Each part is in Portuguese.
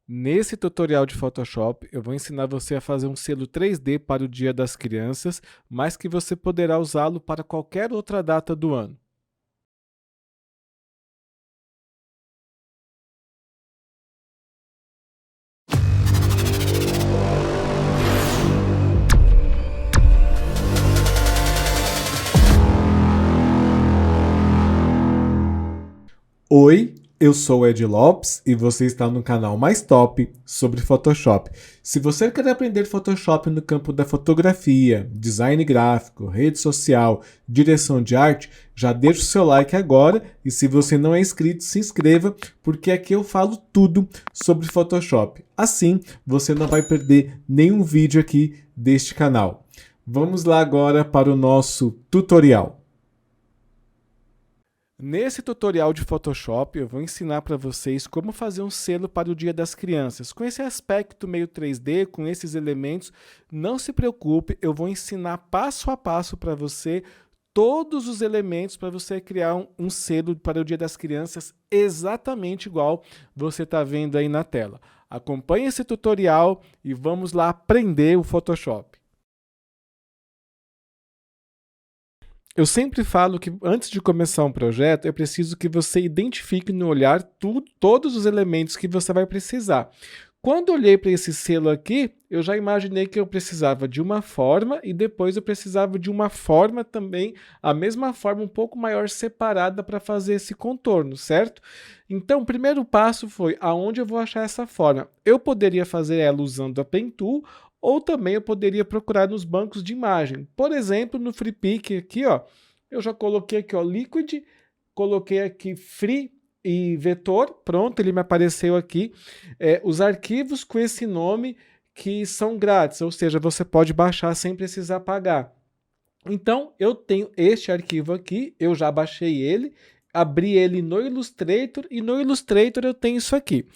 Nesse tutorial de Photoshop, eu vou ensinar você a fazer um selo 3D para o Dia das Crianças, mas que você poderá usá-lo para qualquer outra data do ano. Oi, eu sou o Ed Lopes e você está no canal mais top sobre Photoshop. Se você quer aprender Photoshop no campo da fotografia, design gráfico, rede social, direção de arte, já deixa o seu like agora e se você não é inscrito, se inscreva, porque aqui eu falo tudo sobre Photoshop. Assim, você não vai perder nenhum vídeo aqui deste canal. Vamos lá agora para o nosso tutorial. Nesse tutorial de Photoshop, eu vou ensinar para vocês como fazer um selo para o Dia das Crianças. Com esse aspecto meio 3D, com esses elementos, não se preocupe, eu vou ensinar passo a passo para você todos os elementos para você criar um selo para o Dia das Crianças exatamente igual você está vendo aí na tela. Acompanhe esse tutorial e vamos lá aprender o Photoshop. Eu sempre falo que antes de começar um projeto, é preciso que você identifique no olhar todos os elementos que você vai precisar. Quando eu olhei para esse selo aqui, eu já imaginei que eu precisava de uma forma e depois eu precisava de uma forma também, a mesma forma um pouco maior separada para fazer esse contorno, certo? Então, o primeiro passo foi aonde eu vou achar essa forma. Eu poderia fazer ela usando a Pen Tool ou também eu poderia procurar nos bancos de imagem. Por exemplo, no FreePic aqui, ó, eu já coloquei aqui, ó, Liquid, coloquei aqui Free e Vetor, pronto, ele me apareceu aqui. Os arquivos com esse nome que são grátis, ou seja, você pode baixar sem precisar pagar. Então, eu tenho este arquivo aqui, eu já baixei ele, abri ele no Illustrator e no Illustrator eu tenho isso aqui.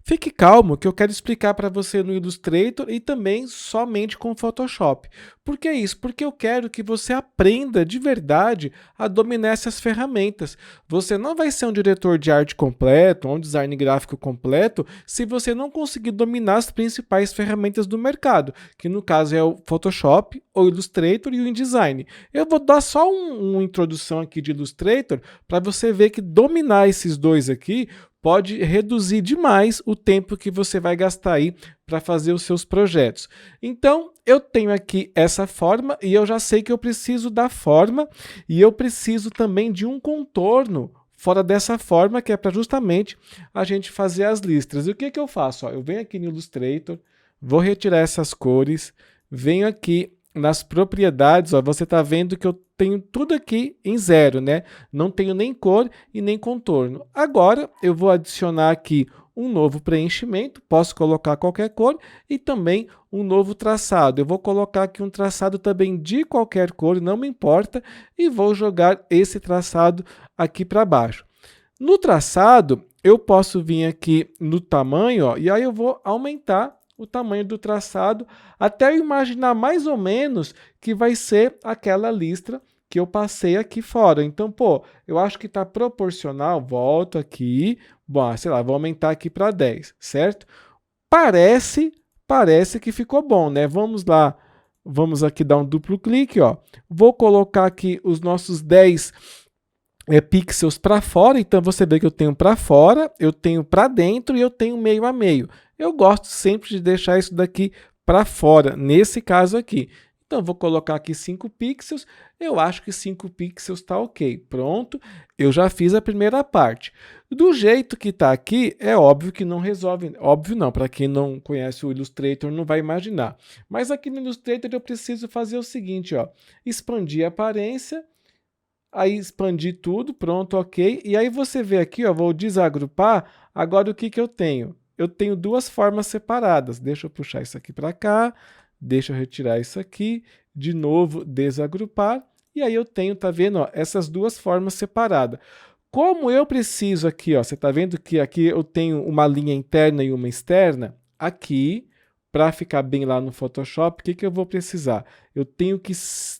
Fique calmo que eu quero explicar para você no Illustrator e também somente com Photoshop. Por que isso? Porque eu quero que você aprenda de verdade a dominar essas ferramentas. Você não vai ser um diretor de arte completo, um design gráfico completo, se você não conseguir dominar as principais ferramentas do mercado, que no caso é o Photoshop, o Illustrator e o InDesign. Eu vou dar só uma introdução aqui de Illustrator para você ver que dominar esses dois aqui pode reduzir demais o tempo que você vai gastar aí para fazer os seus projetos. Então, eu tenho aqui essa forma e eu já sei que eu preciso da forma e eu preciso também de um contorno fora dessa forma, que é para justamente a gente fazer as listras. E o que que eu faço? Ó, eu venho aqui no Illustrator, vou retirar essas cores, venho aqui nas propriedades, ó, você está vendo que eu tenho tudo aqui em zero, né? Não tenho nem cor e nem contorno. Agora eu vou adicionar aqui um novo preenchimento, posso colocar qualquer cor e também um novo traçado. Eu vou colocar aqui um traçado também de qualquer cor, não me importa, e vou jogar esse traçado aqui para baixo. No traçado, eu posso vir aqui no tamanho, ó, e aí eu vou aumentar o tamanho do traçado, até eu imaginar mais ou menos que vai ser aquela listra que eu passei aqui fora. Então, pô, eu acho que está proporcional, volto aqui, bom, sei lá, vou aumentar aqui para 10, certo? Parece que ficou bom, né? Vamos lá, vamos aqui dar um duplo clique, ó. Vou colocar aqui os nossos 10 pixels para fora, então você vê que eu tenho para fora, eu tenho para dentro e eu tenho meio a meio. Eu gosto sempre de deixar isso daqui para fora, nesse caso aqui. Então, vou colocar aqui 5 pixels, eu acho que 5 pixels está ok. Pronto, eu já fiz a primeira parte. Do jeito que está aqui, é óbvio que não resolve, óbvio não, para quem não conhece o Illustrator não vai imaginar. Mas aqui no Illustrator eu preciso fazer o seguinte, ó, expandir a aparência, aí expandir tudo, pronto, ok. E aí você vê aqui, ó, vou desagrupar, agora o que que eu tenho? Eu tenho duas formas separadas, deixa eu puxar isso aqui para cá, deixa eu retirar isso aqui, de novo desagrupar, e aí eu tenho, tá vendo, ó, essas duas formas separadas. Como eu preciso aqui, ó, você tá vendo que aqui eu tenho uma linha interna e uma externa? Aqui, para ficar bem lá no Photoshop, o que que eu vou precisar? Eu tenho que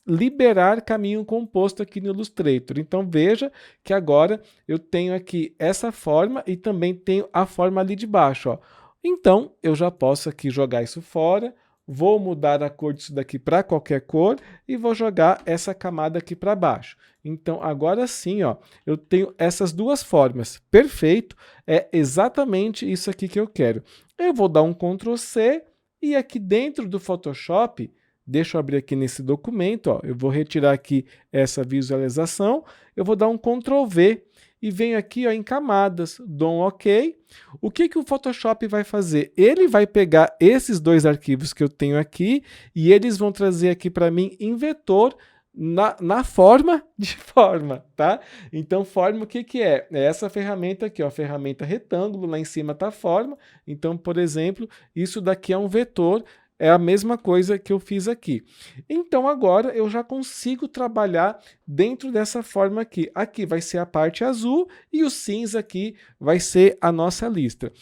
liberar caminho composto aqui no Illustrator. Então veja que agora eu tenho aqui essa forma e também tenho a forma ali de baixo, ó. Então, eu já posso aqui jogar isso fora, vou mudar a cor disso daqui para qualquer cor e vou jogar essa camada aqui para baixo. Então, agora sim, ó, eu tenho essas duas formas. Perfeito, é exatamente isso aqui que eu quero. Eu vou dar um Ctrl C e aqui dentro do Photoshop, deixa eu abrir aqui nesse documento, ó, eu vou retirar aqui essa visualização, eu vou dar um Ctrl V e venho aqui ó, em camadas, dou um OK. O que o Photoshop vai fazer? Ele vai pegar esses dois arquivos que eu tenho aqui e eles vão trazer aqui para mim em vetor na forma de forma, tá? Então, forma o que é? É essa ferramenta aqui, ó, a ferramenta retângulo, lá em cima está a forma. Então, por exemplo, isso daqui é um vetor, é a mesma coisa que eu fiz aqui. Então, agora eu já consigo trabalhar dentro dessa forma aqui. Aqui vai ser a parte azul e o cinza aqui vai ser a nossa lista.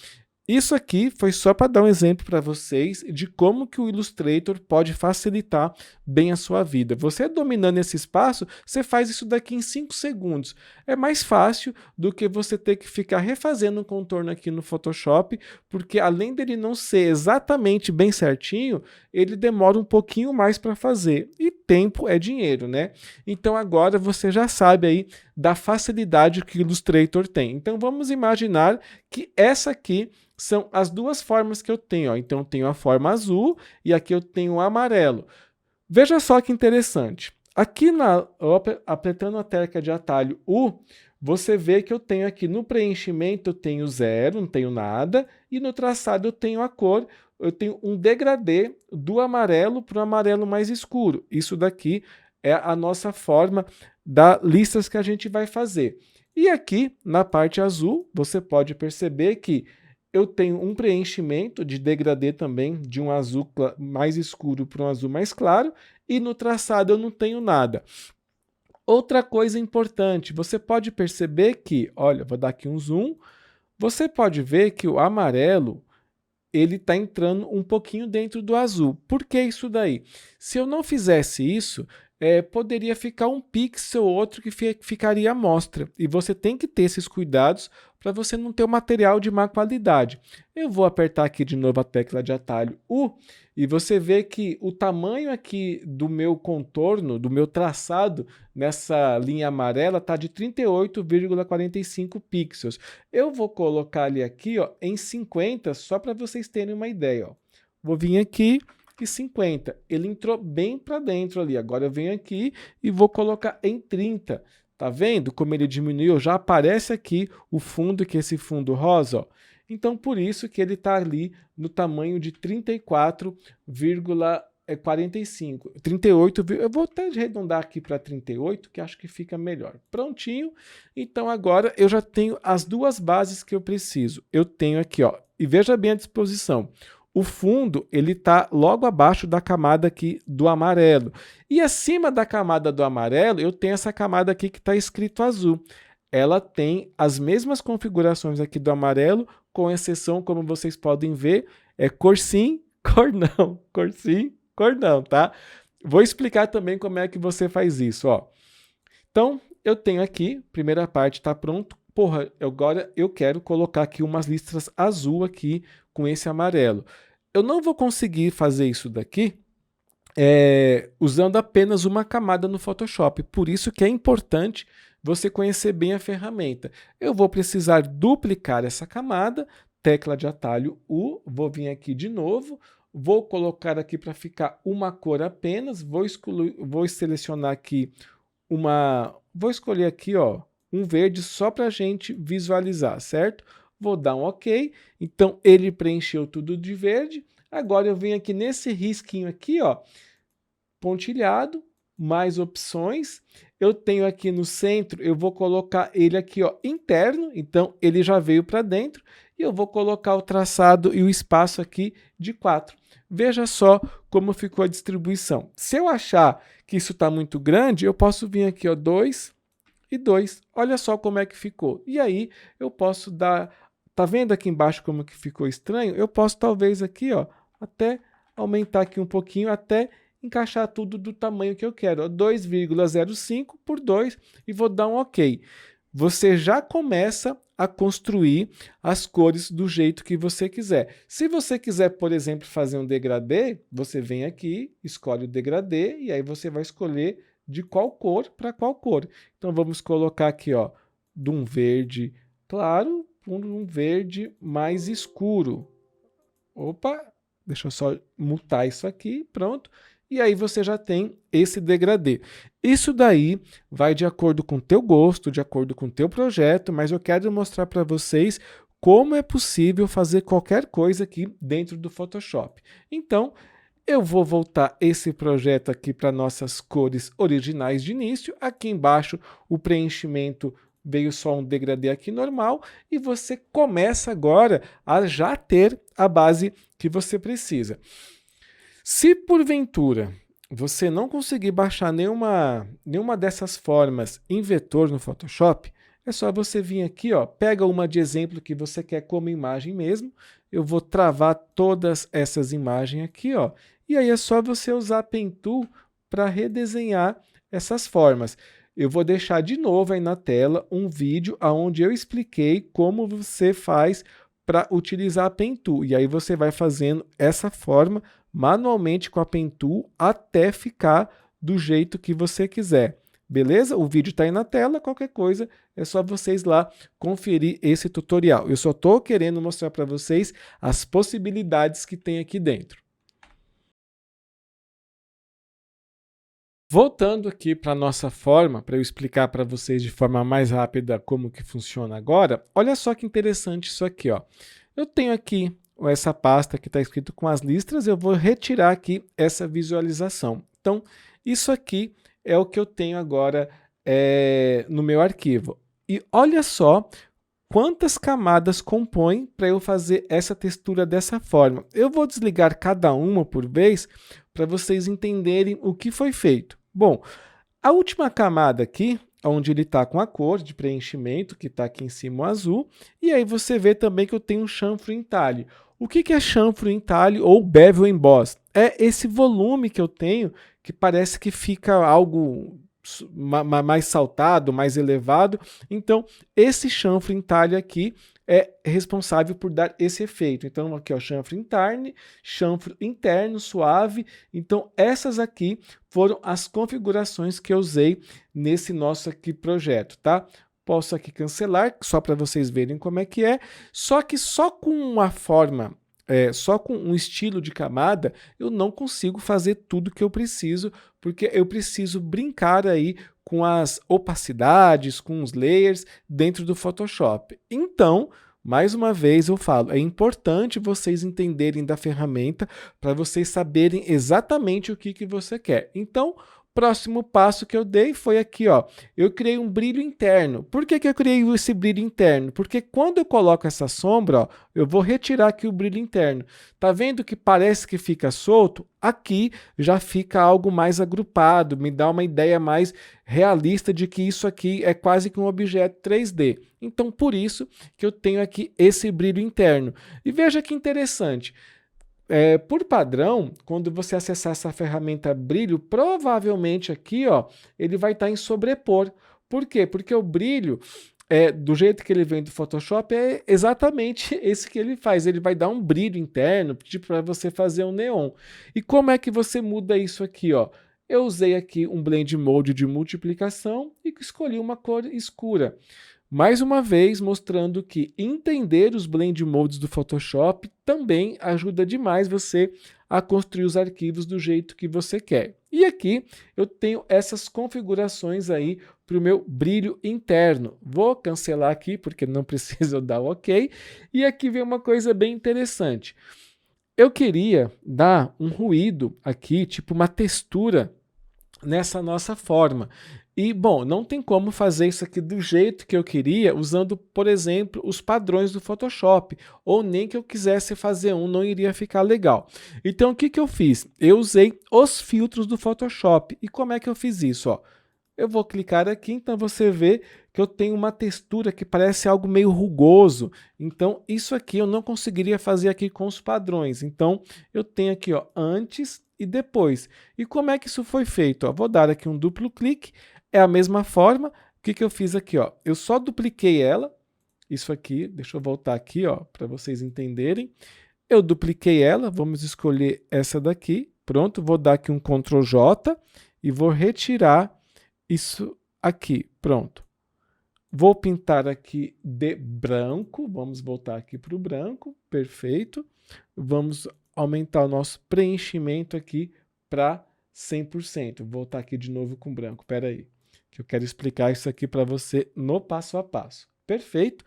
Isso aqui foi só para dar um exemplo para vocês de como que o Illustrator pode facilitar bem a sua vida. Você dominando esse espaço, você faz isso daqui em 5 segundos. É mais fácil do que você ter que ficar refazendo um contorno aqui no Photoshop, porque além dele não ser exatamente bem certinho, ele demora um pouquinho mais para fazer. E tempo é dinheiro, né? Então agora você já sabe aí da facilidade que o Illustrator tem. Então vamos imaginar que essa aqui são as duas formas que eu tenho. Ó. Então, eu tenho a forma azul e aqui eu tenho o amarelo. Veja só que interessante. Aqui, apertando a tecla de atalho U, você vê que eu tenho aqui no preenchimento, eu tenho 0, não tenho nada, e no traçado eu tenho a cor, eu tenho um degradê do amarelo para o amarelo mais escuro. Isso daqui é a nossa forma das listas que a gente vai fazer. E aqui, na parte azul, você pode perceber que eu tenho um preenchimento de degradê também, de um azul mais escuro para um azul mais claro, e no traçado eu não tenho nada. Outra coisa importante, você pode perceber que, olha, vou dar aqui um zoom, você pode ver que o amarelo, ele está entrando um pouquinho dentro do azul. Por que isso daí? Se eu não fizesse isso, poderia ficar um pixel ou outro que ficaria à mostra. E você tem que ter esses cuidados para você não ter o material de má qualidade. Eu vou apertar aqui de novo a tecla de atalho U e você vê que o tamanho aqui do meu contorno, do meu traçado nessa linha amarela está de 38,45 pixels. Eu vou colocar ele aqui ó, em 50 só para vocês terem uma ideia. Ó. Vou vir aqui e 50. Ele entrou bem para dentro ali. Agora eu venho aqui e vou colocar em 30. Tá vendo como ele diminuiu? Já aparece aqui o fundo, que é esse fundo rosa. Ó. Então, por isso que ele está ali no tamanho de 34,45. 38, eu vou até arredondar aqui para 38, que acho que fica melhor. Prontinho. Então, agora eu já tenho as duas bases que eu preciso. Eu tenho aqui, ó, e veja bem a disposição. O fundo ele está logo abaixo da camada aqui do amarelo. E acima da camada do amarelo, eu tenho essa camada aqui que está escrito azul. Ela tem as mesmas configurações aqui do amarelo, com exceção, como vocês podem ver, é cor sim, cor não. Cor sim, cor não, tá? Vou explicar também como é que você faz isso, ó. Então, eu tenho aqui, primeira parte está pronto. Porra, agora eu quero colocar aqui umas listras azul aqui com esse amarelo. Eu não vou conseguir fazer isso daqui usando apenas uma camada no Photoshop. Por isso que é importante você conhecer bem a ferramenta. Eu vou precisar duplicar essa camada, tecla de atalho U, vou vir aqui de novo, vou colocar aqui para ficar uma cor apenas, vou selecionar aqui vou escolher aqui, ó, um verde só para a gente visualizar, certo? Vou dar um OK. Então, ele preencheu tudo de verde. Agora, eu venho aqui nesse risquinho aqui, ó, pontilhado, mais opções. Eu tenho aqui no centro, eu vou colocar ele aqui, ó, interno. Então, ele já veio para dentro. E eu vou colocar o traçado e o espaço aqui de 4. Veja só como ficou a distribuição. Se eu achar que isso está muito grande, eu posso vir aqui, ó, 2 e 2. Olha só como é que ficou. E aí eu posso dar, tá vendo aqui embaixo como que ficou estranho? Eu posso talvez aqui, ó, até aumentar aqui um pouquinho até encaixar tudo do tamanho que eu quero, 2,05 por 2 e vou dar um OK. você já começa a construir as cores do jeito que você quiser. Se você quiser, por exemplo, fazer um degradê, você vem aqui, escolhe o degradê e aí você vai escolher de qual cor para qual cor. Então vamos colocar aqui, ó, de um verde claro para um verde mais escuro. Opa, deixa eu só mutar isso aqui, pronto. E aí você já tem esse degradê. Isso daí vai de acordo com o teu gosto, de acordo com o teu projeto, mas eu quero mostrar para vocês como é possível fazer qualquer coisa aqui dentro do Photoshop. Então, eu vou voltar esse projeto aqui para nossas cores originais de início. Aqui embaixo o preenchimento veio só um degradê aqui normal e você começa agora a já ter a base que você precisa. Se porventura você não conseguir baixar nenhuma dessas formas em vetor no Photoshop, é só você vir aqui, ó, pega uma de exemplo que você quer como imagem mesmo. Eu vou travar todas essas imagens aqui, ó, e aí é só você usar a Pen Tool para redesenhar essas formas. Eu vou deixar de novo aí na tela um vídeo onde eu expliquei como você faz para utilizar a Pen Tool. E aí você vai fazendo essa forma manualmente com a Pen Tool até ficar do jeito que você quiser. Beleza? O vídeo está aí na tela, qualquer coisa é só vocês lá conferir esse tutorial. Eu só estou querendo mostrar para vocês as possibilidades que tem aqui dentro. Voltando aqui para a nossa forma, para eu explicar para vocês de forma mais rápida como que funciona agora, olha só que interessante isso aqui, ó. Eu tenho aqui essa pasta que está escrito com as listras, eu vou retirar aqui essa visualização. Então, isso aqui é o que eu tenho agora no meu arquivo. E olha só quantas camadas compõem para eu fazer essa textura dessa forma. Eu vou desligar cada uma por vez para vocês entenderem o que foi feito. Bom, a última camada aqui, onde ele está com a cor de preenchimento, que está aqui em cima o azul, e aí você vê também que eu tenho um chanfro entalhe. O que é chanfro entalhe ou bevel emboss? É esse volume que eu tenho, que parece que fica algo mais saltado, mais elevado. Então, esse chanfro entalhe aqui é responsável por dar esse efeito. Então, aqui, ó, chanfro interno, suave. Então, essas aqui foram as configurações que eu usei nesse nosso aqui projeto, tá? Posso aqui cancelar, só para vocês verem como é que é. Só que só com uma forma, só com um estilo de camada, eu não consigo fazer tudo que eu preciso, porque eu preciso brincar aí com as opacidades, com os layers dentro do Photoshop. Então, mais uma vez eu falo, é importante vocês entenderem da ferramenta para vocês saberem exatamente o que você quer. Então, próximo passo que eu dei foi aqui, ó. Eu criei um brilho interno. Por que eu criei esse brilho interno? Porque quando eu coloco essa sombra, ó, eu vou retirar aqui o brilho interno. Tá vendo que parece que fica solto? Aqui já fica algo mais agrupado, me dá uma ideia mais realista de que isso aqui é quase que um objeto 3D. Então, por isso que eu tenho aqui esse brilho interno. E veja que interessante. Por padrão, quando você acessar essa ferramenta brilho, provavelmente aqui, ó, ele vai estar em sobrepor. Por quê? Porque o brilho, do jeito que ele vem do Photoshop, é exatamente esse que ele faz. Ele vai dar um brilho interno, tipo para você fazer um neon. E como é que você muda isso aqui, ó? Eu usei aqui um Blend Mode de multiplicação e escolhi uma cor escura. Mais uma vez, mostrando que entender os blend modes do Photoshop também ajuda demais você a construir os arquivos do jeito que você quer. E aqui eu tenho essas configurações aí para o meu brilho interno. Vou cancelar aqui porque não precisa dar o OK. E aqui vem uma coisa bem interessante. Eu queria dar um ruído aqui, tipo uma textura nessa nossa forma. E, bom, não tem como fazer isso aqui do jeito que eu queria, usando, por exemplo, os padrões do Photoshop, ou nem que eu quisesse fazer um, não iria ficar legal. Então, o que eu fiz? Eu usei os filtros do Photoshop. E como é que eu fiz isso? Ó, eu vou clicar aqui, então você vê que eu tenho uma textura que parece algo meio rugoso. Então, isso aqui eu não conseguiria fazer aqui com os padrões. Então, eu tenho aqui, ó, antes e depois. E como é que isso foi feito? Ó, vou dar aqui um duplo clique. É a mesma forma, que que eu fiz aqui, ó? Eu só dupliquei ela, isso aqui, deixa eu voltar aqui, ó, para vocês entenderem. Eu dupliquei ela, vamos escolher essa daqui, pronto, vou dar aqui um Ctrl J e vou retirar isso aqui, pronto. Vou pintar aqui de branco, vamos voltar aqui para o branco, perfeito. Vamos aumentar o nosso preenchimento aqui para 100%. Vou voltar aqui de novo com branco, espera aí, que eu quero explicar isso aqui para você no passo a passo. Perfeito.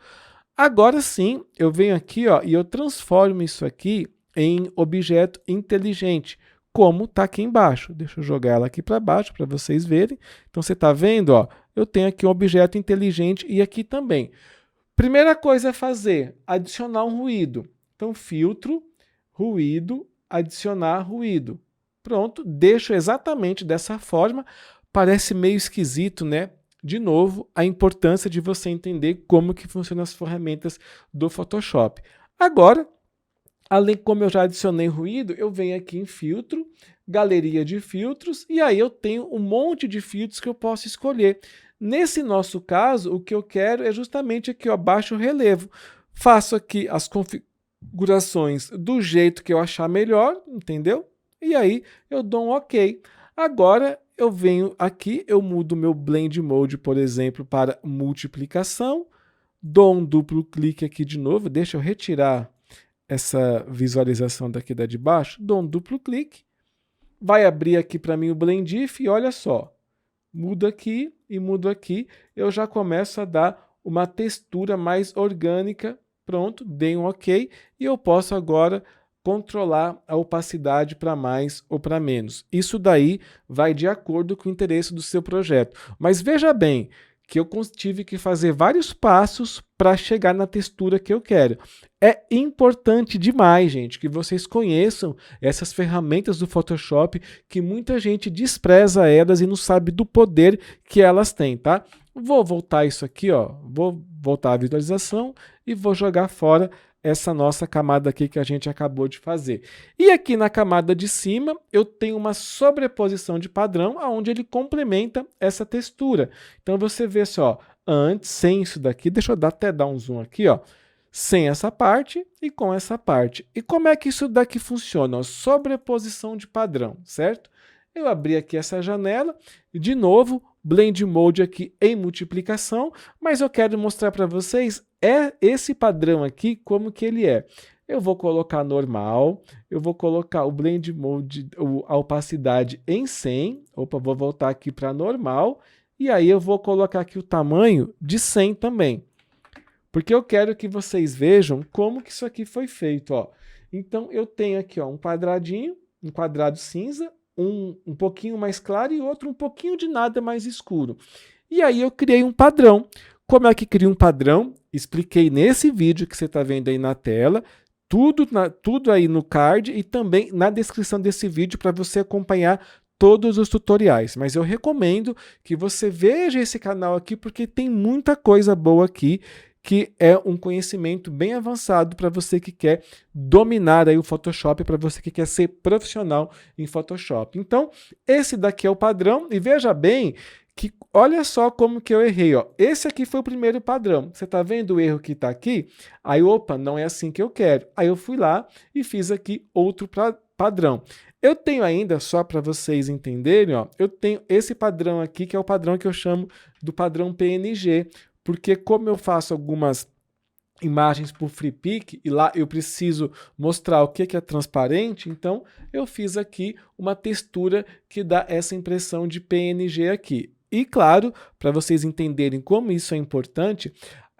Agora sim, eu venho aqui, ó, e eu transformo isso aqui em objeto inteligente, como está aqui embaixo. Deixa eu jogar ela aqui para baixo para vocês verem. Então, você está vendo? Ó, eu tenho aqui um objeto inteligente e aqui também. Primeira coisa a fazer, adicionar um ruído. Então, filtro, ruído, adicionar ruído. Pronto, deixo exatamente dessa forma. Parece meio esquisito, né? De novo, a importância de você entender como que funcionam as ferramentas do Photoshop. Agora, além como eu já adicionei ruído, eu venho aqui em filtro, galeria de filtros, e aí eu tenho um monte de filtros que eu posso escolher. Nesse nosso caso, o que eu quero é justamente aqui, ó, baixo relevo. Faço aqui as configurações do jeito que eu achar melhor, entendeu? E aí eu dou um OK. Agora eu venho aqui, eu mudo o meu Blend Mode, por exemplo, para multiplicação, dou um duplo clique aqui de novo, deixa eu retirar essa visualização daqui da de baixo, dou um duplo clique, vai abrir aqui para mim o Blendif e olha só, mudo aqui e mudo aqui, eu já começo a dar uma textura mais orgânica, pronto, dei um OK, e eu posso agora controlar a opacidade para mais ou para menos. Isso daí vai de acordo com o interesse do seu projeto. Mas veja bem que eu tive que fazer vários passos para chegar na textura que eu quero. É importante demais, gente, que vocês conheçam essas ferramentas do Photoshop, que muita gente despreza elas e não sabe do poder que elas têm, tá? Vou voltar isso aqui, ó, vou voltar a visualização e vou jogar fora essa nossa camada aqui que a gente acabou de fazer. E aqui na camada de cima, eu tenho uma sobreposição de padrão, onde ele complementa essa textura. Então, você vê só, antes, sem isso daqui, deixa eu até dar um zoom aqui, ó, sem essa parte e com essa parte. E como é que isso daqui funciona? Sobreposição de padrão, certo? Eu abri aqui essa janela, e de novo, Blend Mode aqui em multiplicação, mas eu quero mostrar para vocês esse padrão aqui, como que ele é. Eu vou colocar normal, eu vou colocar o Blend Mode, a opacidade em 100, opa, vou voltar aqui para normal, e aí eu vou colocar aqui o tamanho de 100 também. Porque eu quero que vocês vejam como que isso aqui foi feito, ó. Então, eu tenho aqui, ó, um quadradinho, um quadrado cinza, um pouquinho mais claro e outro um pouquinho de nada mais escuro. E aí eu criei um padrão. Como é que cria um padrão? Expliquei nesse vídeo que você está vendo aí na tela, tudo aí no card e também na descrição desse vídeo para você acompanhar todos os tutoriais. Mas eu recomendo que você veja esse canal aqui porque tem muita coisa boa aqui, que é um conhecimento bem avançado para você que quer dominar aí o Photoshop, para você que quer ser profissional em Photoshop. Então, esse daqui é o padrão, e veja bem que olha só como que eu errei, ó. Esse aqui foi o primeiro padrão. Você está vendo o erro que está aqui? Aí, opa, não é assim que eu quero. Aí eu fui lá e fiz aqui outro padrão. Eu tenho ainda, só para vocês entenderem, ó, eu tenho esse padrão aqui, que é o padrão que eu chamo do padrão PNG, porque como eu faço algumas imagens por FreePic e lá eu preciso mostrar o que é transparente, então eu fiz aqui uma textura que dá essa impressão de PNG aqui. E claro, para vocês entenderem como isso é importante,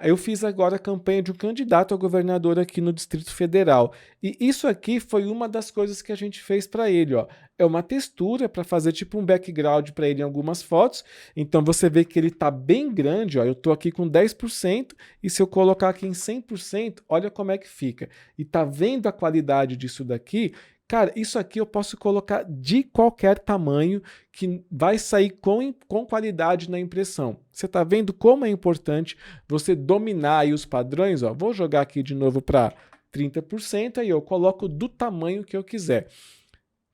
eu fiz agora a campanha de um candidato a governador aqui no Distrito Federal. E isso aqui foi uma das coisas que a gente fez para ele, ó. É uma textura para fazer tipo um background para ele em algumas fotos. Então você vê que ele está bem grande, ó. Eu estou aqui com 10% e se eu colocar aqui em 100%, olha como é que fica. E tá vendo a qualidade disso daqui? Cara, isso aqui eu posso colocar de qualquer tamanho que vai sair com qualidade na impressão. Você está vendo como é importante você dominar aí os padrões? Ó. Vou jogar aqui de novo para 30%, aí eu coloco do tamanho que eu quiser.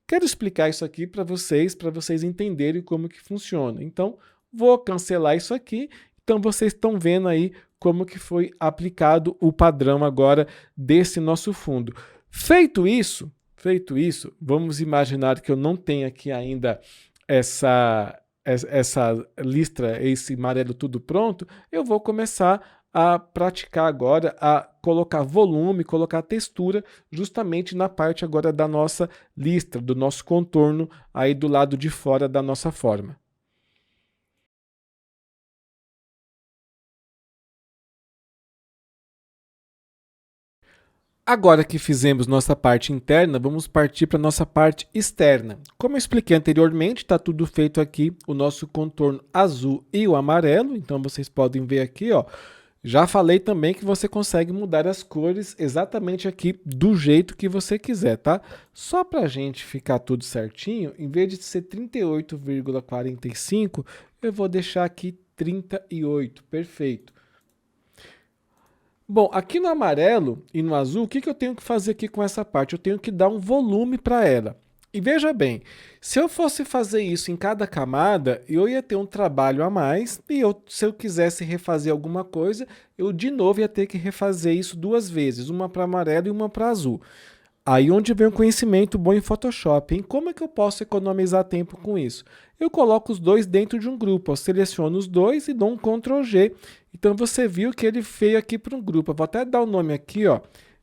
Quero explicar isso aqui para vocês entenderem como que funciona. Então, vou cancelar isso aqui. Então vocês estão vendo aí como que foi aplicado o padrão agora desse nosso fundo. Feito isso, vamos imaginar que eu não tenho aqui ainda essa listra, esse amarelo tudo pronto, eu vou começar a praticar agora, a colocar volume, colocar textura, justamente na parte agora da nossa listra, do nosso contorno, aí do lado de fora da nossa forma. Agora que fizemos nossa parte interna, vamos partir para a nossa parte externa. Como eu expliquei anteriormente, está tudo feito aqui, o nosso contorno azul e o amarelo. Então vocês podem ver aqui, ó. Já falei também que você consegue mudar as cores exatamente aqui do jeito que você quiser, tá? Só para a gente ficar tudo certinho, em vez de ser 38,45, eu vou deixar aqui 38, perfeito. Bom, aqui no amarelo e no azul, o que eu tenho que fazer aqui com essa parte? Eu tenho que dar um volume para ela. E veja bem, se eu fosse fazer isso em cada camada, eu ia ter um trabalho a mais e se eu quisesse refazer alguma coisa, eu de novo ia ter que refazer isso duas vezes, uma para amarelo e uma para azul. Aí onde vem o conhecimento bom em Photoshop, hein? Como é que eu posso economizar tempo com isso? Eu coloco os dois dentro de um grupo, eu seleciono os dois e dou um Ctrl G. Então você viu que ele veio aqui para um grupo. Eu vou até dar o nome aqui, ó,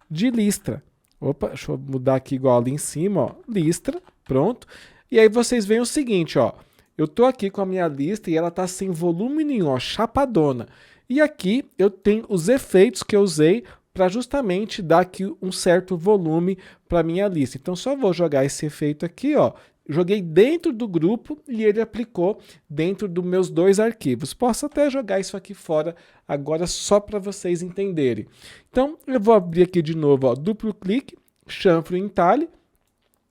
de listra. Opa, deixa eu mudar aqui igual ali em cima, ó, listra, pronto. E aí vocês veem o seguinte, ó, eu tô aqui com a minha lista e ela tá sem volume nenhum, ó, chapadona. E aqui eu tenho os efeitos que eu usei para justamente dar aqui um certo volume para minha lista. Então só vou jogar esse efeito aqui, ó. Joguei dentro do grupo e ele aplicou dentro dos meus dois arquivos. Posso até jogar isso aqui fora agora só para vocês entenderem. Então eu vou abrir aqui de novo, ó, duplo clique, chanfro em entalhe,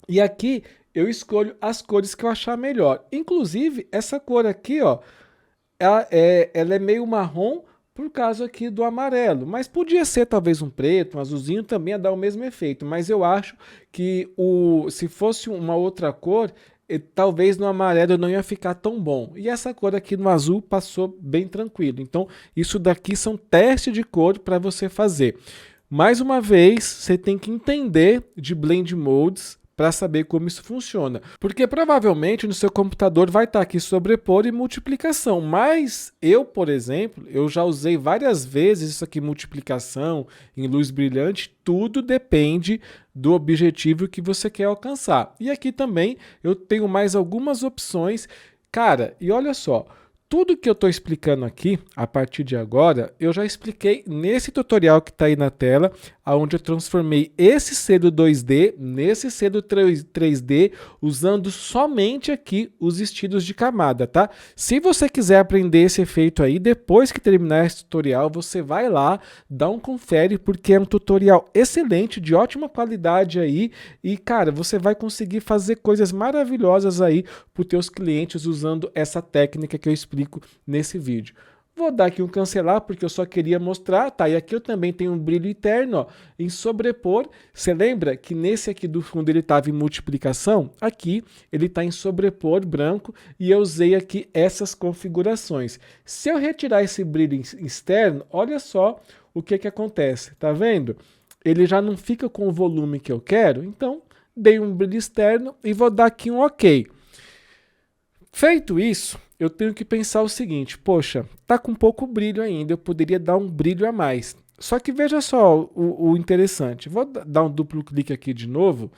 e aqui eu escolho as cores que eu achar melhor. Inclusive essa cor aqui, ó, ela é meio marrom por causa aqui do amarelo, mas podia ser talvez um preto, um azulzinho também ia dar o mesmo efeito, mas eu acho que se fosse uma outra cor, talvez no amarelo não ia ficar tão bom. E essa cor aqui no azul passou bem tranquilo. Então isso daqui são testes de cor para você fazer. Mais uma vez, você tem que entender de blend modes para saber como isso funciona. Porque provavelmente no seu computador vai estar aqui sobrepor e multiplicação, mas eu, por exemplo, eu já usei várias vezes isso aqui, multiplicação em luz brilhante, tudo depende do objetivo que você quer alcançar. E aqui também eu tenho mais algumas opções. Cara, e olha só, tudo que eu estou explicando aqui, a partir de agora, eu já expliquei nesse tutorial que está aí na tela, onde eu transformei esse cedo 2D nesse cedo 3D, usando somente aqui os estilos de camada, tá? Se você quiser aprender esse efeito aí, depois que terminar esse tutorial, você vai lá, dá um confere, porque é um tutorial excelente, de ótima qualidade aí, e cara, você vai conseguir fazer coisas maravilhosas aí para os teus clientes usando essa técnica que eu explico nesse vídeo. Vou dar aqui um cancelar porque eu só queria mostrar, tá? E aqui eu também tenho um brilho interno, ó, em sobrepor. Você lembra que nesse aqui do fundo ele estava em multiplicação? Aqui ele está em sobrepor branco e eu usei aqui essas configurações. Se eu retirar esse brilho externo, olha só o que acontece, tá vendo? Ele já não fica com o volume que eu quero, então dei um brilho externo e vou dar aqui um OK. Feito isso, eu tenho que pensar o seguinte, poxa, tá com pouco brilho ainda, eu poderia dar um brilho a mais. Só que veja só o interessante, vou dar um duplo clique aqui de novo,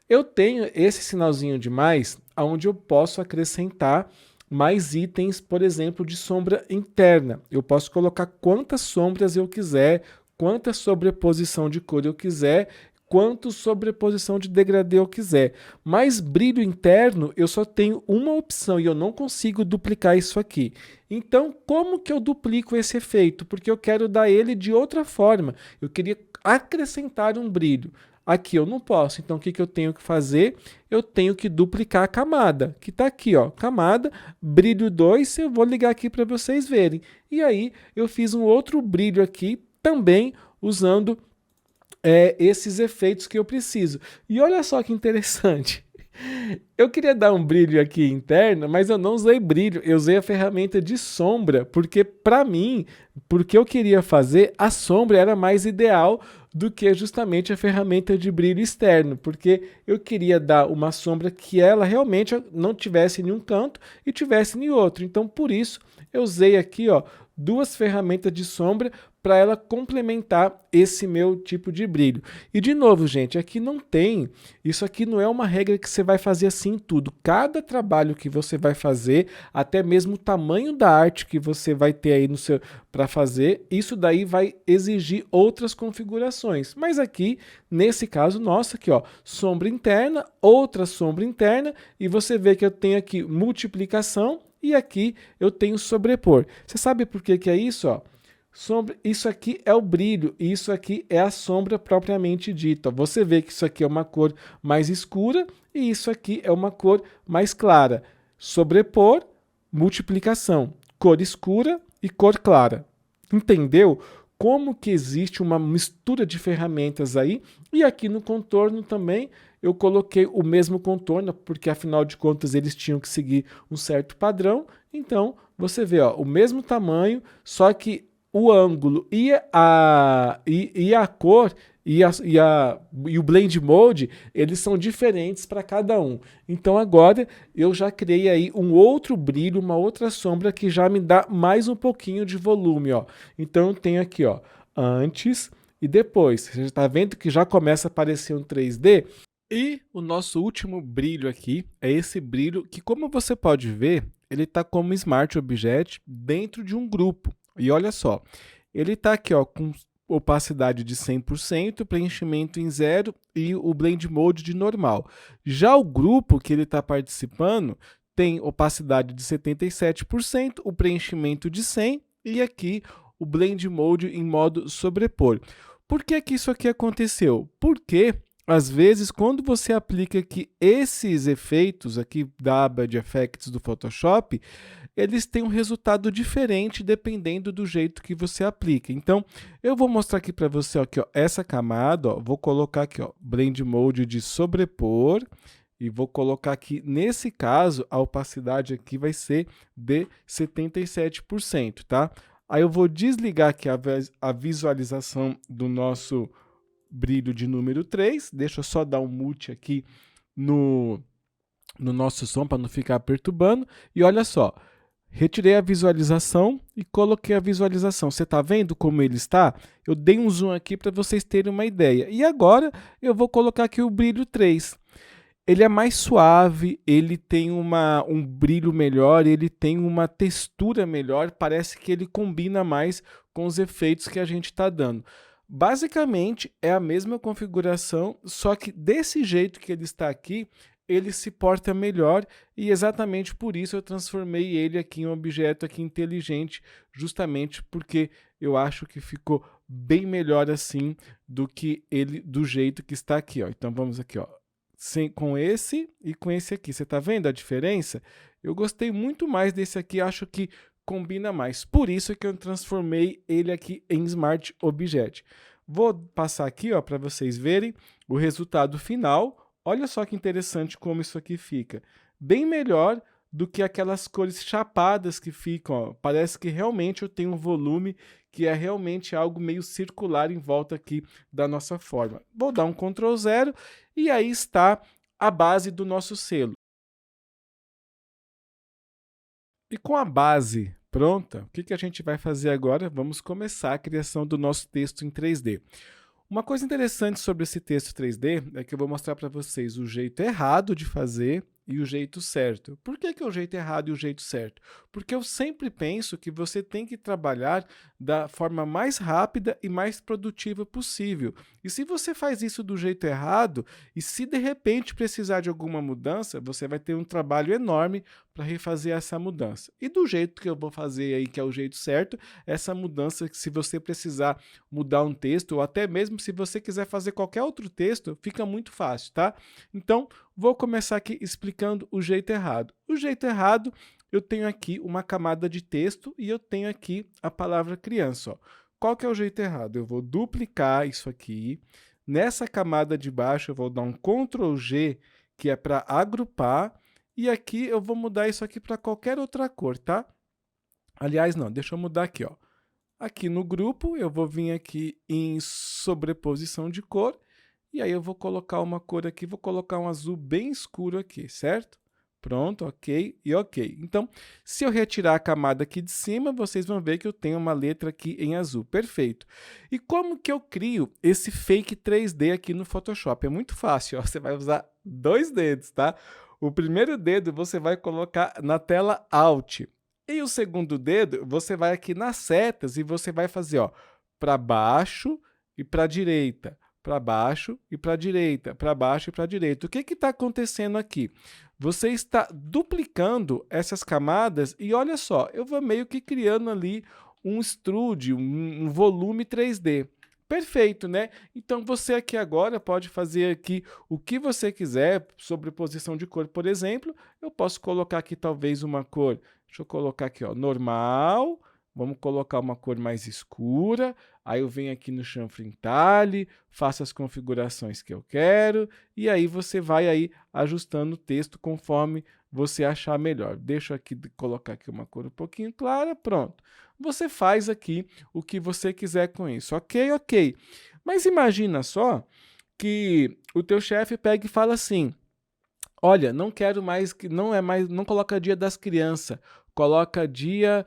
eu tenho esse sinalzinho de mais, onde eu posso acrescentar mais itens, por exemplo, de sombra interna. Eu posso colocar quantas sombras eu quiser, quanta sobreposição de cor eu quiser, quanto sobreposição de degradê eu quiser. Mas brilho interno, eu só tenho uma opção e eu não consigo duplicar isso aqui. Então, como que eu duplico esse efeito? Porque eu quero dar ele de outra forma. Eu queria acrescentar um brilho. Aqui eu não posso, então o que eu tenho que fazer? Eu tenho que duplicar a camada, que está aqui, ó, camada, brilho 2, eu vou ligar aqui para vocês verem. E aí eu fiz um outro brilho aqui, também usando esses efeitos que eu preciso. E olha só que interessante. Eu queria dar um brilho aqui interno, mas eu não usei brilho, eu usei a ferramenta de sombra, porque para mim, porque eu queria fazer, a sombra era mais ideal do que justamente a ferramenta de brilho externo, porque eu queria dar uma sombra que ela realmente não tivesse em um canto e tivesse em outro. Então, por isso, eu usei aqui, ó, duas ferramentas de sombra para ela complementar esse meu tipo de brilho. E de novo, gente, aqui não tem, isso aqui não é uma regra que você vai fazer assim em tudo. Cada trabalho que você vai fazer, até mesmo o tamanho da arte que você vai ter aí no seu para fazer, isso daí vai exigir outras configurações. Mas aqui, nesse caso nosso aqui, ó, sombra interna, outra sombra interna, e você vê que eu tenho aqui multiplicação e aqui eu tenho sobrepor. Você sabe por que que é isso, ó? Sombra, isso aqui é o brilho e isso aqui é a sombra propriamente dita. Você vê que isso aqui é uma cor mais escura e isso aqui é uma cor mais clara. Sobrepor, multiplicação, cor escura e cor clara. Entendeu? Como que existe uma mistura de ferramentas aí? E aqui no contorno também eu coloquei o mesmo contorno, porque afinal de contas eles tinham que seguir um certo padrão. Então você vê, ó, o mesmo tamanho, só que o ângulo e a cor e o blend mode, eles são diferentes para cada um. Então agora eu já criei aí um outro brilho, uma outra sombra que já me dá mais um pouquinho de volume, ó. Então eu tenho aqui, ó, antes e depois. Você já está vendo que já começa a aparecer um 3D? E o nosso último brilho aqui é esse brilho que, como você pode ver, ele está como Smart Object dentro de um grupo. E olha só, ele está aqui, ó, com opacidade de 100%, preenchimento em zero e o Blend Mode de normal. Já o grupo que ele está participando tem opacidade de 77%, o preenchimento de 100% e aqui o Blend Mode em modo sobrepor. Por que que isso aqui aconteceu? Porque às vezes, quando você aplica aqui esses efeitos aqui da aba de Effects do Photoshop, eles têm um resultado diferente dependendo do jeito que você aplica. Então, eu vou mostrar aqui para você, ó, aqui, ó, essa camada, ó, vou colocar aqui, ó, Blend Mode de sobrepor, e vou colocar aqui, nesse caso, a opacidade aqui vai ser de 77%, tá? Aí eu vou desligar aqui a visualização do nosso brilho de número 3. Deixa eu só dar um mute aqui no nosso som para não ficar perturbando. E olha só, retirei a visualização e coloquei a visualização. Você está vendo como ele está? Eu dei um zoom aqui para vocês terem uma ideia. E agora eu vou colocar aqui o brilho 3. Ele é mais suave, ele tem um brilho melhor, ele tem uma textura melhor, parece que ele combina mais com os efeitos que a gente está dando. Basicamente é a mesma configuração, só que desse jeito que ele está aqui, ele se porta melhor e exatamente por isso eu transformei ele aqui em um objeto aqui inteligente, justamente porque eu acho que ficou bem melhor assim do que ele do jeito que está aqui, ó. Então vamos aqui, ó, com esse e com esse aqui. Você está vendo a diferença? Eu gostei muito mais desse aqui, acho que combina mais. Por isso que eu transformei ele aqui em Smart Object. Vou passar aqui para vocês verem o resultado final. Olha só que interessante como isso aqui fica. Bem melhor do que aquelas cores chapadas que ficam. Ó. Parece que realmente eu tenho um volume que é realmente algo meio circular em volta aqui da nossa forma. Vou dar um Ctrl 0 e aí está a base do nosso selo. E com a base pronta, o que a gente vai fazer agora? Vamos começar a criação do nosso texto em 3D. Uma coisa interessante sobre esse texto 3D é que eu vou mostrar para vocês o jeito errado de fazer e o jeito certo. Por que é o jeito errado e o jeito certo? Porque eu sempre penso que você tem que trabalhar da forma mais rápida e mais produtiva possível. E se você faz isso do jeito errado, e se de repente precisar de alguma mudança, você vai ter um trabalho enorme para refazer essa mudança. E do jeito que eu vou fazer aí, que é o jeito certo, essa mudança, se você precisar mudar um texto, ou até mesmo se você quiser fazer qualquer outro texto, fica muito fácil, tá? Então, vou começar aqui explicando o jeito errado. O jeito errado, eu tenho aqui uma camada de texto e eu tenho aqui a palavra criança. Ó. Qual que é o jeito errado? Eu vou duplicar isso aqui. Nessa camada de baixo, eu vou dar um Ctrl G, que é para agrupar, e aqui eu vou mudar isso aqui para qualquer outra cor, tá? Aliás, não, deixa eu mudar aqui, ó. Aqui no grupo, eu vou vir aqui em sobreposição de cor, e aí eu vou colocar uma cor aqui, vou colocar um azul bem escuro aqui, certo? Pronto, ok e ok. Então, se eu retirar a camada aqui de cima, vocês vão ver que eu tenho uma letra aqui em azul. Perfeito. E como que eu crio esse fake 3D aqui no Photoshop? É muito fácil, ó. Você vai usar 2 dedos, tá? O primeiro dedo você vai colocar na tela Alt. E o segundo dedo, você vai aqui nas setas e você vai fazer, ó, para baixo e para direita, para baixo e para direita, para baixo e para direita. O que está acontecendo aqui? Você está duplicando essas camadas e olha só, eu vou meio que criando ali um extrude, um volume 3D. Perfeito, né? Então você aqui agora pode fazer aqui o que você quiser, sobreposição de cor, por exemplo. Eu posso colocar aqui talvez uma cor, deixa eu colocar aqui, ó, normal. Vamos colocar uma cor mais escura, aí eu venho aqui no chanfre entalhe, faço as configurações que eu quero, e aí você vai aí ajustando o texto conforme você achar melhor. Deixa eu aqui colocar aqui uma cor um pouquinho clara, pronto. Você faz aqui o que você quiser com isso, ok? Ok. Mas imagina só que o teu chefe pega e fala assim, olha, não quero mais, não coloca dia das crianças, coloca dia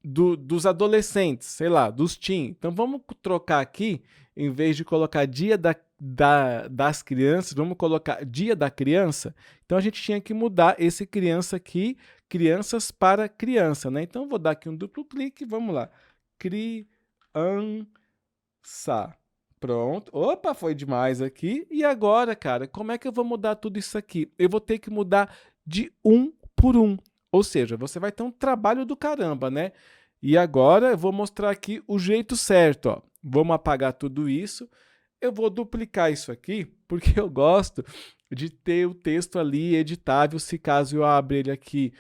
dos adolescentes, sei lá, dos teen. Então vamos trocar aqui, em vez de colocar dia das crianças, vamos colocar dia da criança. Então a gente tinha que mudar esse criança aqui, crianças para criança, né? Então vou dar aqui um duplo clique, vamos lá. Criança. Pronto. Opa, foi demais aqui. E agora, cara, como é que eu vou mudar tudo isso aqui? Eu vou ter que mudar de um por um. Ou seja, você vai ter um trabalho do caramba, né? E agora eu vou mostrar aqui o jeito certo, ó. Vamos apagar tudo isso. Eu vou duplicar isso aqui, porque eu gosto de ter o texto ali editável, se caso eu abra ele aqui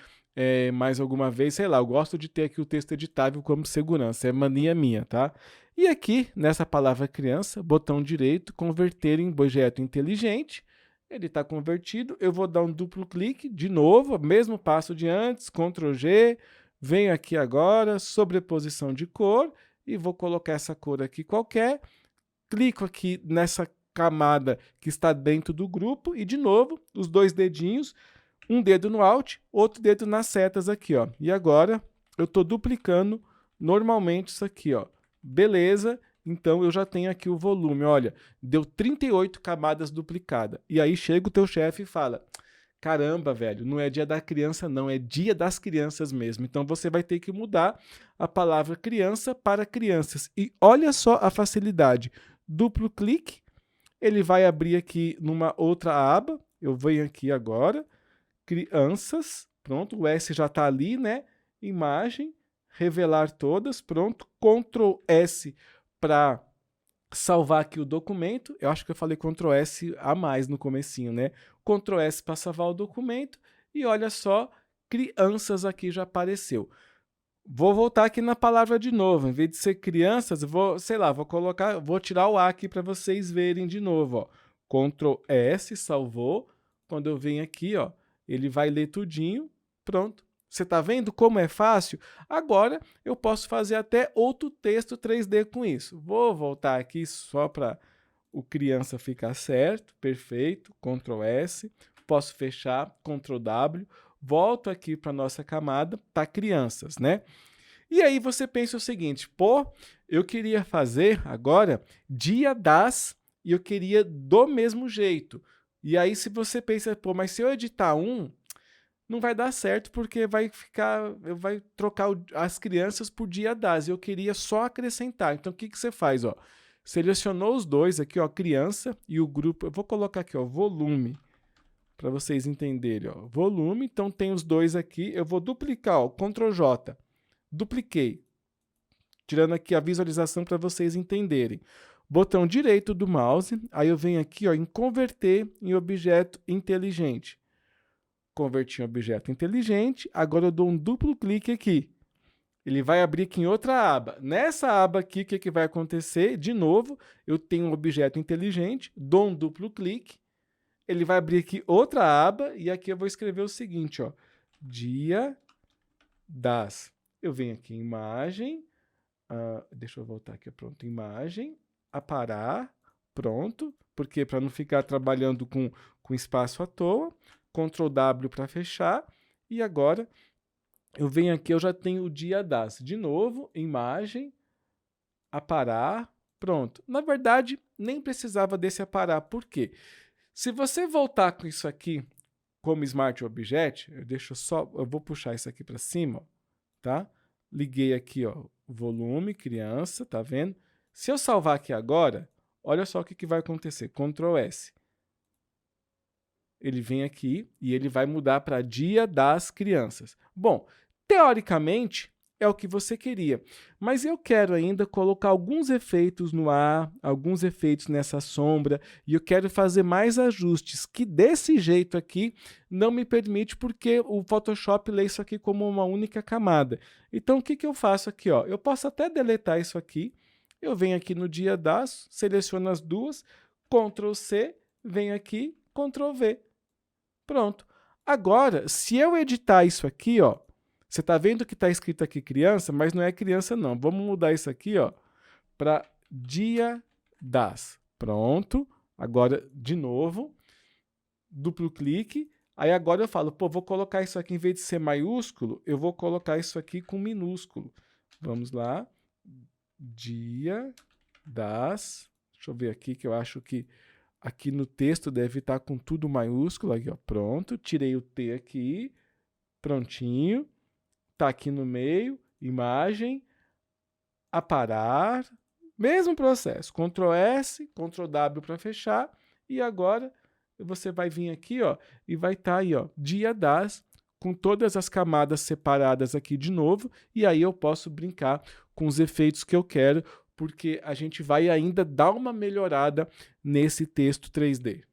mais alguma vez, sei lá, eu gosto de ter aqui o texto editável como segurança, é mania minha, tá? E aqui, nessa palavra criança, botão direito, converter em objeto inteligente, ele está convertido, eu vou dar um duplo clique, de novo, mesmo passo de antes, Ctrl G, venho aqui agora, sobreposição de cor, e vou colocar essa cor aqui qualquer, clico aqui nessa camada que está dentro do grupo, e de novo, os 2 dedinhos, um dedo no Alt, outro dedo nas setas aqui, ó. E agora, eu estou duplicando normalmente isso aqui, ó. Beleza, então eu já tenho aqui o volume, olha, deu 38 camadas duplicadas. E aí chega o teu chefe e fala, caramba, velho, não é dia da criança não, é dia das crianças mesmo. Então você vai ter que mudar a palavra criança para crianças. E olha só a facilidade, duplo clique, ele vai abrir aqui numa outra aba, eu venho aqui agora, crianças, pronto, o S já está ali, né? Imagem, revelar todas, pronto, Ctrl S para salvar aqui o documento, eu acho que eu falei Ctrl S a mais no comecinho, né? Ctrl S para salvar o documento e olha só, crianças aqui já apareceu. Vou voltar aqui na palavra de novo, em vez de ser crianças, vou, sei lá, vou tirar o A aqui para vocês verem de novo, ó. Ctrl S, salvou, quando eu venho aqui, ó, ele vai ler tudinho, pronto. Você está vendo como é fácil? Agora eu posso fazer até outro texto 3D com isso. Vou voltar aqui só para o criança ficar certo, perfeito, Ctrl S, posso fechar, Ctrl W, volto aqui para a nossa camada, tá crianças, né? E aí você pensa o seguinte, pô, eu queria fazer agora dia das e eu queria do mesmo jeito. E aí se você pensa, pô, mas se eu editar não vai dar certo porque vai trocar as crianças por dia das. Eu queria só acrescentar. Então o que você faz, ó? Selecionou os dois aqui, ó, criança e o grupo. Eu vou colocar aqui, ó, volume, para vocês entenderem, ó. Volume, então tem os dois aqui. Eu vou duplicar, ó, Ctrl J. Dupliquei. Tirando aqui a visualização para vocês entenderem. Botão direito do mouse, aí eu venho aqui, ó, em converter em objeto inteligente. Converti em objeto inteligente, agora eu dou um duplo clique aqui. Ele vai abrir aqui em outra aba. Nessa aba aqui, o que vai acontecer? De novo, eu tenho um objeto inteligente, dou um duplo clique, ele vai abrir aqui outra aba e aqui eu vou escrever o seguinte, ó, dia das. Eu venho aqui em imagem, deixa eu voltar aqui, pronto, imagem, aparar, pronto, porque para não ficar trabalhando com espaço à toa, Ctrl W para fechar, e agora eu venho aqui, eu já tenho o dia das. De novo, imagem, aparar, pronto. Na verdade, nem precisava desse aparar, por quê? Se você voltar com isso aqui como Smart Object, eu vou puxar isso aqui para cima, ó, tá? Liguei aqui, ó, volume, criança, tá vendo? Se eu salvar aqui agora, olha só o que vai acontecer. Ctrl S. Ele vem aqui e ele vai mudar para dia das crianças. Bom, teoricamente é o que você queria, mas eu quero ainda colocar alguns efeitos no ar, alguns efeitos nessa sombra, e eu quero fazer mais ajustes, que desse jeito aqui não me permite, porque o Photoshop lê isso aqui como uma única camada. Então, o que eu faço aqui? Ó? Eu posso até deletar isso aqui, eu venho aqui no dia das, seleciono as duas, Ctrl C, venho aqui, Ctrl V. Pronto. Agora, se eu editar isso aqui, ó, você está vendo que está escrito aqui criança, mas não é criança não. Vamos mudar isso aqui, ó, para dia das. Pronto. Agora, de novo, duplo clique. Aí agora eu falo, pô, vou colocar isso aqui, em vez de ser maiúsculo, eu vou colocar isso aqui com minúsculo. Vamos lá. Dia das. Deixa eu ver aqui, que eu acho que aqui no texto deve estar com tudo maiúsculo. Aqui, ó, pronto. Tirei o T aqui. Prontinho. Está aqui no meio, imagem, aparar, mesmo processo, Ctrl S, Ctrl W para fechar, e agora você vai vir aqui, ó, e vai estar aí, ó, dia das, com todas as camadas separadas aqui de novo, e aí eu posso brincar com os efeitos que eu quero, porque a gente vai ainda dar uma melhorada nesse texto 3D.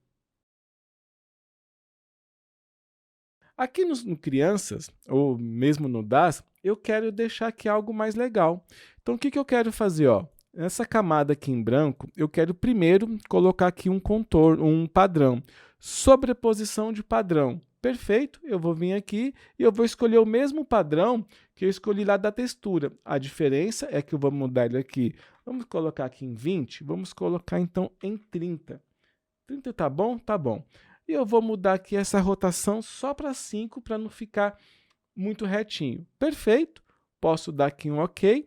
Aqui no Crianças, ou mesmo no DAS, eu quero deixar aqui algo mais legal. Então, o que eu quero fazer? Ó? Nessa camada aqui em branco, eu quero primeiro colocar aqui um contorno, um padrão. Sobreposição de padrão. Perfeito, eu vou vir aqui e eu vou escolher o mesmo padrão que eu escolhi lá da textura. A diferença é que eu vou mudar ele aqui. Vamos colocar aqui em 20, vamos colocar então em 30. 30 tá bom? Tá bom. E eu vou mudar aqui essa rotação só para 5, para não ficar muito retinho. Perfeito. Posso dar aqui um OK.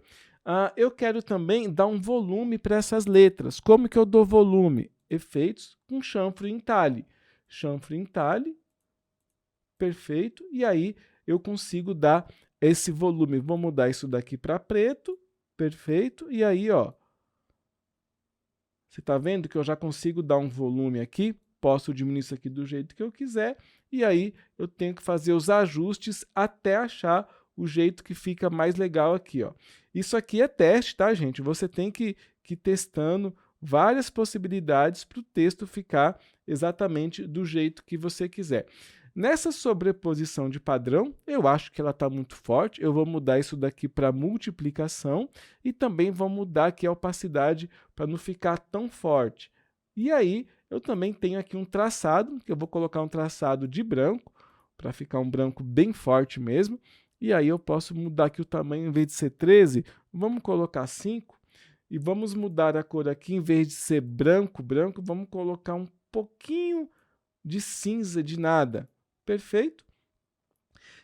Eu quero também dar um volume para essas letras. Como que eu dou volume? Efeitos com chanfro em entalhe. Chanfro em entalhe. Perfeito. E aí eu consigo dar esse volume. Vou mudar isso daqui para preto. Perfeito. E aí, ó, você está vendo que eu já consigo dar um volume aqui? Posso diminuir isso aqui do jeito que eu quiser, e aí eu tenho que fazer os ajustes até achar o jeito que fica mais legal aqui, ó. Isso aqui é teste, tá, gente? Você tem que ir testando várias possibilidades para o texto ficar exatamente do jeito que você quiser. Nessa sobreposição de padrão, eu acho que ela está muito forte. Eu vou mudar isso daqui para multiplicação e também vou mudar aqui a opacidade para não ficar tão forte. E aí, eu também tenho aqui um traçado, que eu vou colocar um traçado de branco, para ficar um branco bem forte mesmo. E aí eu posso mudar aqui o tamanho, em vez de ser 13, vamos colocar 5. E vamos mudar a cor aqui, em vez de ser branco, vamos colocar um pouquinho de cinza, de nada. Perfeito?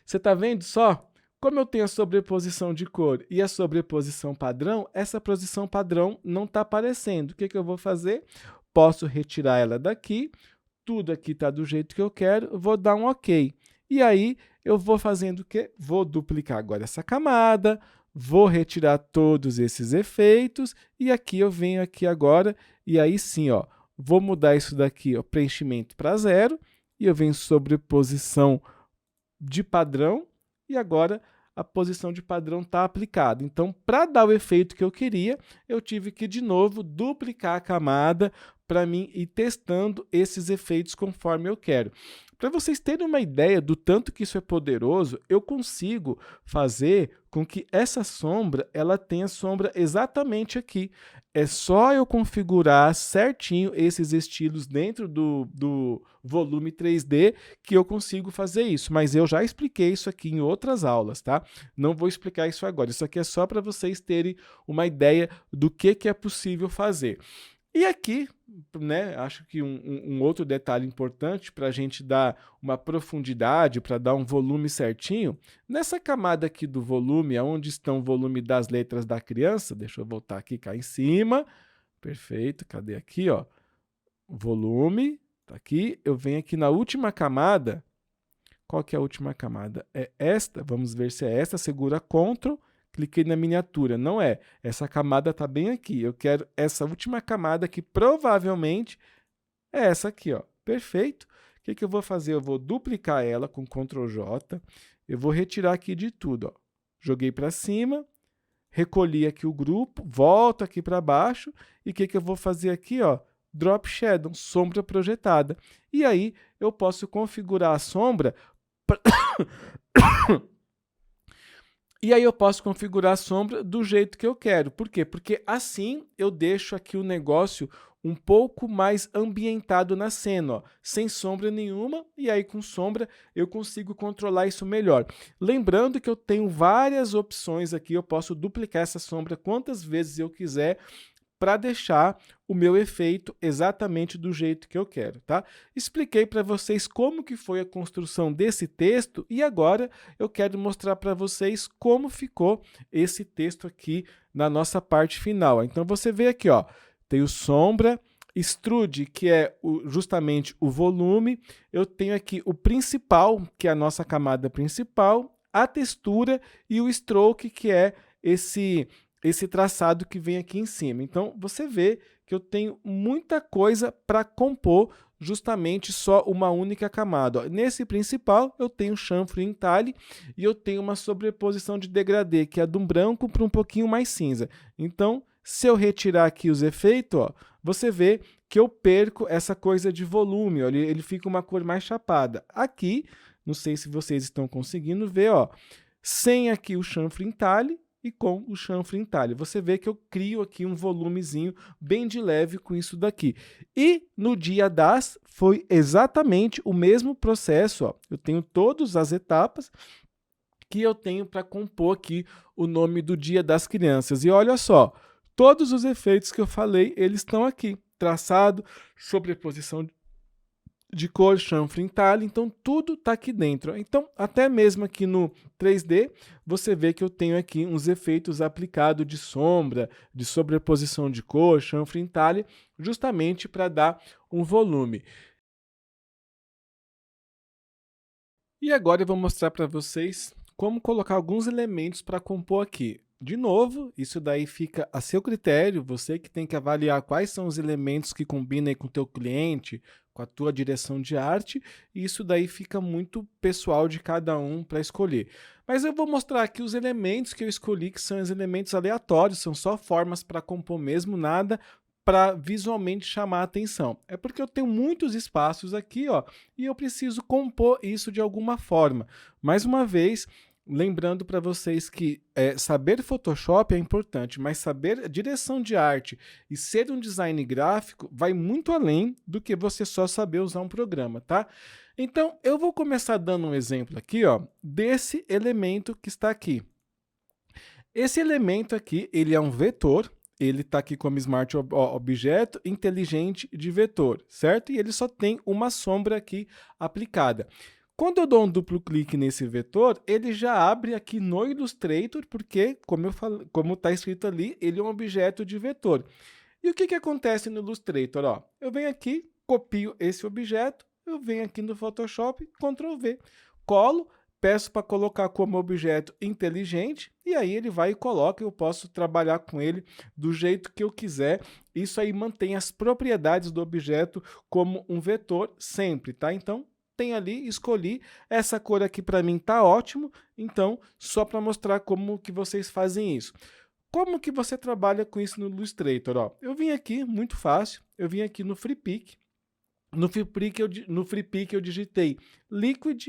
Você está vendo só? Como eu tenho a sobreposição de cor e a sobreposição padrão, essa posição padrão não está aparecendo. O que eu vou fazer? Posso retirar ela daqui, tudo aqui está do jeito que eu quero, vou dar um OK. E aí eu vou fazendo o quê? Vou duplicar agora essa camada, vou retirar todos esses efeitos, e aqui eu venho aqui agora, e aí sim, ó, vou mudar isso daqui, ó, preenchimento para 0, e eu venho sobreposição de padrão, e agora a posição de padrão está aplicada. Então, para dar o efeito que eu queria, eu tive que, de novo, duplicar a camada para mim ir testando esses efeitos conforme eu quero. Para vocês terem uma ideia do tanto que isso é poderoso, eu consigo fazer com que essa sombra, ela tenha sombra exatamente aqui. É só eu configurar certinho esses estilos dentro do volume 3D que eu consigo fazer isso. Mas eu já expliquei isso aqui em outras aulas, tá? Não vou explicar isso agora. Isso aqui é só para vocês terem uma ideia do que é possível fazer. E aqui, né, acho que um outro detalhe importante para a gente dar uma profundidade, para dar um volume certinho, nessa camada aqui do volume, onde estão o volume das letras da criança, deixa eu voltar aqui cá em cima, perfeito, cadê aqui, ó, volume, tá aqui, eu venho aqui na última camada, qual que é a última camada? É esta, vamos ver se é esta, segura Ctrl, cliquei na miniatura, não é, essa camada está bem aqui, eu quero essa última camada que provavelmente é essa aqui, ó, perfeito. O que eu vou fazer? Eu vou duplicar ela com Ctrl J, eu vou retirar aqui de tudo, ó. Joguei para cima, recolhi aqui o grupo, volto aqui para baixo, e o que eu vou fazer aqui, ó? Drop Shadow, sombra projetada. E aí eu posso configurar a sombra E aí eu posso configurar a sombra do jeito que eu quero. Por quê? Porque assim eu deixo aqui o negócio um pouco mais ambientado na cena, ó, sem sombra nenhuma, e aí com sombra eu consigo controlar isso melhor. Lembrando que eu tenho várias opções aqui, eu posso duplicar essa sombra quantas vezes eu quiser, para deixar o meu efeito exatamente do jeito que eu quero, tá? Expliquei para vocês como que foi a construção desse texto e agora eu quero mostrar para vocês como ficou esse texto aqui na nossa parte final. Então você vê aqui, ó, tem o sombra, extrude, que é justamente o volume, eu tenho aqui o principal, que é a nossa camada principal, a textura e o stroke, que é esse traçado que vem aqui em cima. Então, você vê que eu tenho muita coisa para compor justamente só uma única camada. Ó, nesse principal, eu tenho chanfre em talhe e eu tenho uma sobreposição de degradê, que é de um branco para um pouquinho mais cinza. Então, se eu retirar aqui os efeitos, ó, você vê que eu perco essa coisa de volume, ó, ele fica uma cor mais chapada. Aqui, não sei se vocês estão conseguindo ver, ó, sem aqui o chanfre em talhe, e com o chanfre em talhe. Você vê que eu crio aqui um volumezinho bem de leve com isso daqui. E no dia das foi exatamente o mesmo processo. Ó. Eu tenho todas as etapas que eu tenho para compor aqui o nome do Dia das Crianças. E olha só, todos os efeitos que eu falei, eles estão aqui. Traçado, sobreposição de cor, chanfre em talhe, então tudo está aqui dentro. Então, até mesmo aqui no 3D, você vê que eu tenho aqui uns efeitos aplicados de sombra, de sobreposição de cor, chanfre em talhe, justamente para dar um volume. E agora eu vou mostrar para vocês como colocar alguns elementos para compor aqui. De novo, isso daí fica a seu critério, você que tem que avaliar quais são os elementos que combinam com o teu cliente, com a tua direção de arte, e isso daí fica muito pessoal de cada um para escolher. Mas eu vou mostrar aqui os elementos que eu escolhi, que são os elementos aleatórios, são só formas para compor mesmo, nada para visualmente chamar a atenção. É porque eu tenho muitos espaços aqui, ó, e eu preciso compor isso de alguma forma. Mais uma vez, lembrando para vocês que saber Photoshop é importante, mas saber direção de arte e ser um design gráfico vai muito além do que você só saber usar um programa, tá? Então, eu vou começar dando um exemplo aqui, ó, desse elemento que está aqui. Esse elemento aqui, ele é um vetor, ele está aqui como Smart Objeto Inteligente de Vetor, certo? E ele só tem uma sombra aqui aplicada. Quando eu dou um duplo clique nesse vetor, ele já abre aqui no Illustrator, porque, como está escrito ali, ele é um objeto de vetor. E o que acontece no Illustrator? Ó, eu venho aqui, copio esse objeto, eu venho aqui no Photoshop, Ctrl V, colo, peço para colocar como objeto inteligente, e aí ele vai e coloca, eu posso trabalhar com ele do jeito que eu quiser. Isso aí mantém as propriedades do objeto como um vetor sempre, tá? Então, tem ali, escolhi, essa cor aqui para mim tá ótimo, então só para mostrar como que vocês fazem isso. Como que você trabalha com isso no Illustrator? Ó, eu vim aqui, muito fácil, eu vim aqui no FreePic. No FreePic eu digitei Liquid,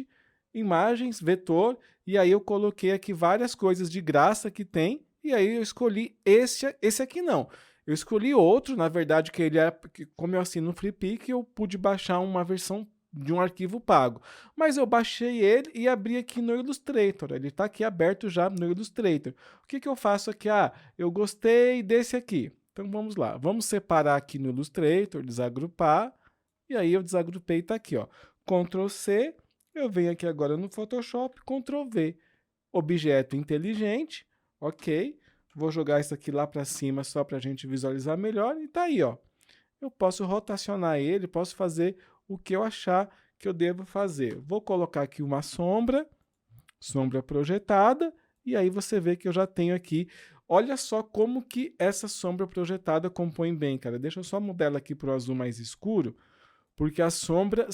imagens, vetor, e aí eu coloquei aqui várias coisas de graça que tem, e aí eu escolhi esse aqui não. Eu escolhi outro, na verdade, que ele é, como eu assino no FreePic, eu pude baixar uma versão de um arquivo pago. Mas eu baixei ele e abri aqui no Illustrator. Ele está aqui aberto já no Illustrator. O que eu faço aqui? Ah, eu gostei desse aqui. Então vamos lá. Vamos separar aqui no Illustrator, desagrupar. E aí eu desagrupei, está aqui, ó. Ctrl C, eu venho aqui agora no Photoshop, Ctrl V. Objeto inteligente, ok. Vou jogar isso aqui lá para cima só para a gente visualizar melhor. E tá aí, ó. Eu posso rotacionar ele, posso fazer o que eu achar que eu devo fazer. Vou colocar aqui uma sombra projetada, e aí você vê que eu já tenho aqui. Olha só como que essa sombra projetada compõe bem, cara. Deixa eu só mudar ela aqui para o azul mais escuro, porque a sombra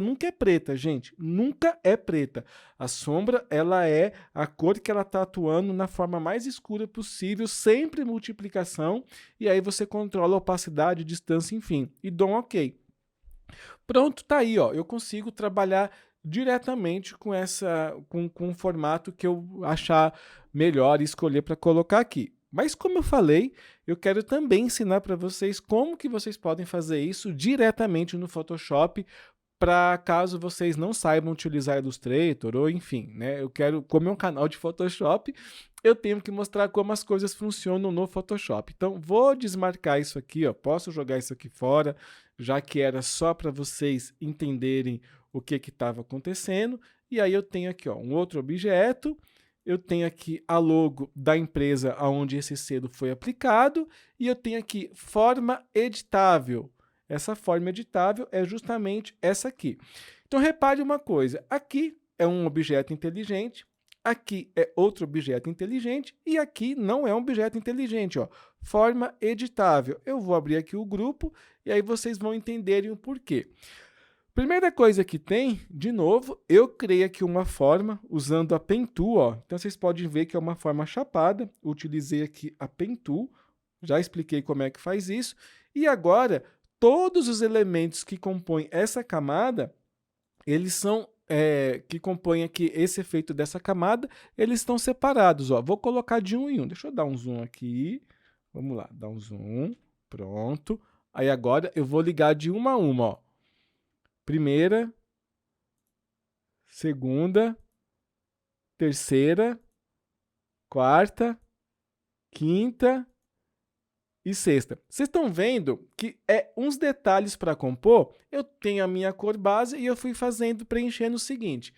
nunca é preta, gente. Nunca é preta. A sombra, ela é a cor que ela está atuando na forma mais escura possível, sempre multiplicação, e aí você controla a opacidade, distância, enfim. E dou um OK. Pronto, tá aí, ó. Eu consigo trabalhar diretamente com o formato que eu achar melhor e escolher para colocar aqui. Mas como eu falei, eu quero também ensinar para vocês como que vocês podem fazer isso diretamente no Photoshop, para caso vocês não saibam utilizar Illustrator ou enfim, né? Eu quero, como é um canal de Photoshop, eu tenho que mostrar como as coisas funcionam no Photoshop. Então, vou desmarcar isso aqui, ó. Posso jogar isso aqui fora, já que era só para vocês entenderem o que estava acontecendo. E aí eu tenho aqui, ó, um outro objeto. Eu tenho aqui a logo da empresa onde esse selo foi aplicado. E eu tenho aqui forma editável. Essa forma editável é justamente essa aqui. Então, repare uma coisa. Aqui é um objeto inteligente, aqui é outro objeto inteligente e aqui não é um objeto inteligente. Ó. Forma editável. Eu vou abrir aqui o grupo e aí vocês vão entenderem o porquê. Primeira coisa que tem, de novo, eu criei aqui uma forma usando a Pen Tool. Ó. Então, vocês podem ver que é uma forma chapada. Utilizei aqui a Pen Tool. Já expliquei como é que faz isso. E agora, todos os elementos que compõem essa camada, eles são, que compõem aqui esse efeito dessa camada, eles estão separados. Ó. Vou colocar de um em um. Deixa eu dar um zoom aqui. Vamos lá, dar um zoom. Pronto. Aí agora eu vou ligar de uma a uma. Ó. Primeira, segunda, terceira, quarta, quinta e sexta. Vocês estão vendo que é uns detalhes para compor? Eu tenho a minha cor base e eu fui preenchendo o seguinte.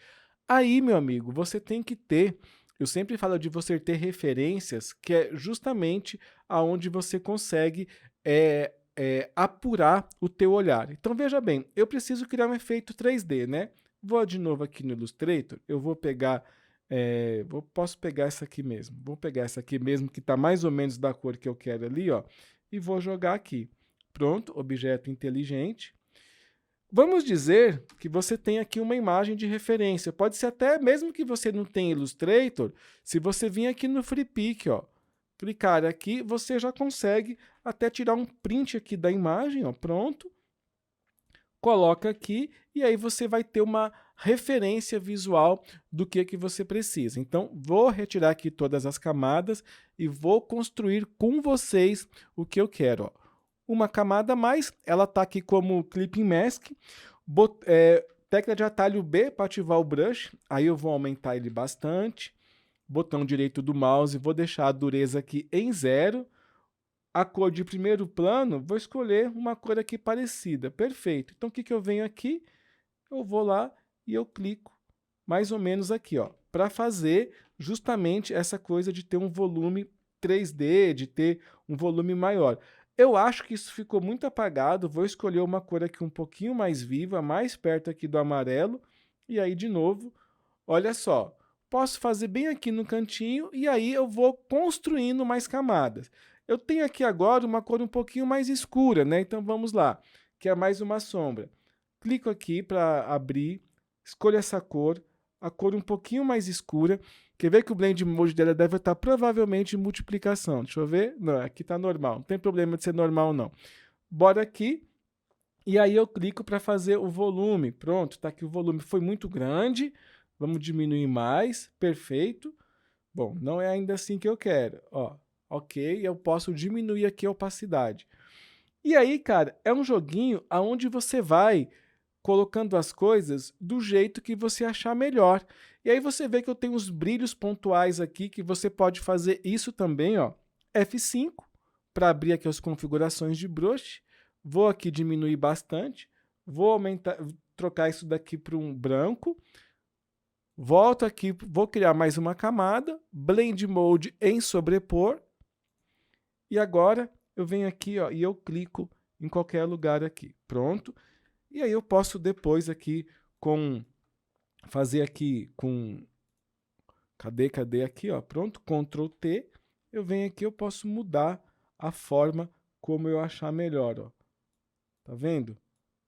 Aí, meu amigo, você tem que ter, eu sempre falo de você ter referências, que é justamente aonde você consegue apurar o teu olhar. Então, veja bem, eu preciso criar um efeito 3D, né? Vou de novo aqui no Illustrator, eu vou pegar, posso pegar essa aqui mesmo, vou pegar essa aqui mesmo, que está mais ou menos da cor que eu quero ali, ó, e vou jogar aqui. Pronto, objeto inteligente. Vamos dizer que você tem aqui uma imagem de referência. Pode ser até, mesmo que você não tenha Illustrator, se você vir aqui no FreePic, ó, clicar aqui, você já consegue até tirar um print aqui da imagem, ó, pronto. Coloca aqui e aí você vai ter uma referência visual do que você precisa. Então, vou retirar aqui todas as camadas e vou construir com vocês o que eu quero. Ó. Uma camada a mais, ela está aqui como Clipping Mask, tecla de atalho B para ativar o brush, aí eu vou aumentar ele bastante, botão direito do mouse, vou deixar a dureza aqui em 0, a cor de primeiro plano, vou escolher uma cor aqui parecida, perfeito. Então, o que eu venho aqui? Eu vou lá e eu clico mais ou menos aqui, ó, para fazer justamente essa coisa de ter um volume 3D, de ter um volume maior. Eu acho que isso ficou muito apagado, vou escolher uma cor aqui um pouquinho mais viva, mais perto aqui do amarelo, e aí de novo, olha só, posso fazer bem aqui no cantinho, e aí eu vou construindo mais camadas. Eu tenho aqui agora uma cor um pouquinho mais escura, né? Então vamos lá, que é mais uma sombra. Clico aqui para abrir, escolho essa cor, a cor um pouquinho mais escura, Quer ver que o Blend Mode dela deve estar provavelmente em multiplicação. Deixa eu ver. Não, aqui está normal. Não tem problema de ser normal, não. Bora aqui. E aí eu clico para fazer o volume. Pronto, tá aqui o volume. Foi muito grande. Vamos diminuir mais. Perfeito. Bom, não é ainda assim que eu quero. Ó, ok, eu posso diminuir aqui a opacidade. E aí, cara, é um joguinho onde você vai colocando as coisas do jeito que você achar melhor. E aí você vê que eu tenho os brilhos pontuais aqui, que você pode fazer isso também, ó. F5, para abrir aqui as configurações de brush. Vou aqui diminuir bastante. Vou aumentar, trocar isso daqui para um branco. Volto aqui, vou criar mais uma camada. Blend Mode em sobrepor. E agora eu venho aqui, ó, e eu clico em qualquer lugar aqui. Pronto. E aí eu posso depois aqui fazer aqui com... Cadê aqui, ó? Pronto, Ctrl T. Eu venho aqui, eu posso mudar a forma como eu achar melhor, ó. Tá vendo?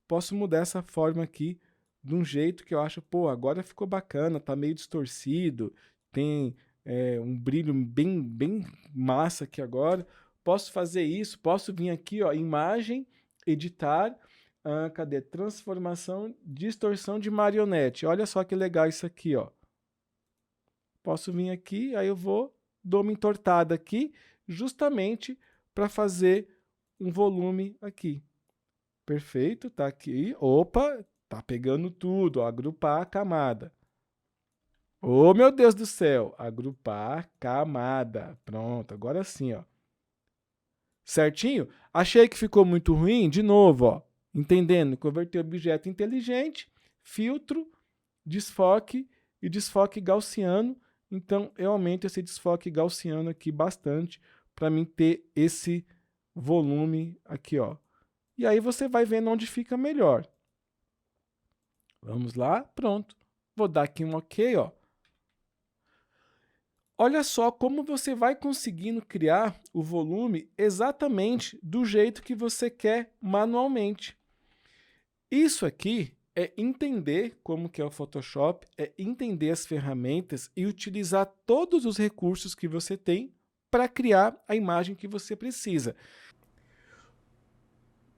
Posso mudar essa forma aqui de um jeito que eu acho, pô, agora ficou bacana, tá meio distorcido, tem um brilho bem massa aqui agora. Posso fazer isso, posso vir aqui, ó, imagem, editar, cadê? Transformação, distorção de marionete. Olha só que legal isso aqui, ó. Posso vir aqui, aí eu dou uma entortada aqui, justamente para fazer um volume aqui. Perfeito, tá aqui. Opa, tá pegando tudo, ó, agrupar a camada. Oh, meu Deus do céu, agrupar camada. Pronto, agora sim, ó. Certinho? Achei que ficou muito ruim, de novo, ó. Entendendo? Converter objeto inteligente, filtro, desfoque e desfoque gaussiano. Então, eu aumento esse desfoque gaussiano aqui bastante para mim ter esse volume aqui, ó. E aí você vai vendo onde fica melhor. Vamos lá, pronto. Vou dar aqui um OK, ó. Olha só como você vai conseguindo criar o volume exatamente do jeito que você quer manualmente. Isso aqui é entender como que é o Photoshop, é entender as ferramentas e utilizar todos os recursos que você tem para criar a imagem que você precisa.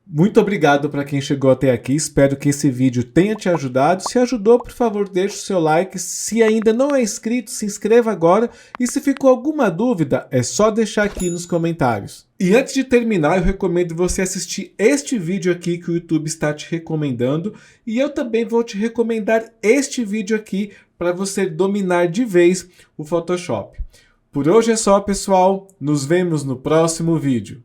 Muito obrigado para quem chegou até aqui, espero que esse vídeo tenha te ajudado. Se ajudou, por favor, deixe o seu like. Se ainda não é inscrito, se inscreva agora. E se ficou alguma dúvida, é só deixar aqui nos comentários. E antes de terminar, eu recomendo você assistir este vídeo aqui que o YouTube está te recomendando. E eu também vou te recomendar este vídeo aqui para você dominar de vez o Photoshop. Por hoje é só, pessoal. Nos vemos no próximo vídeo.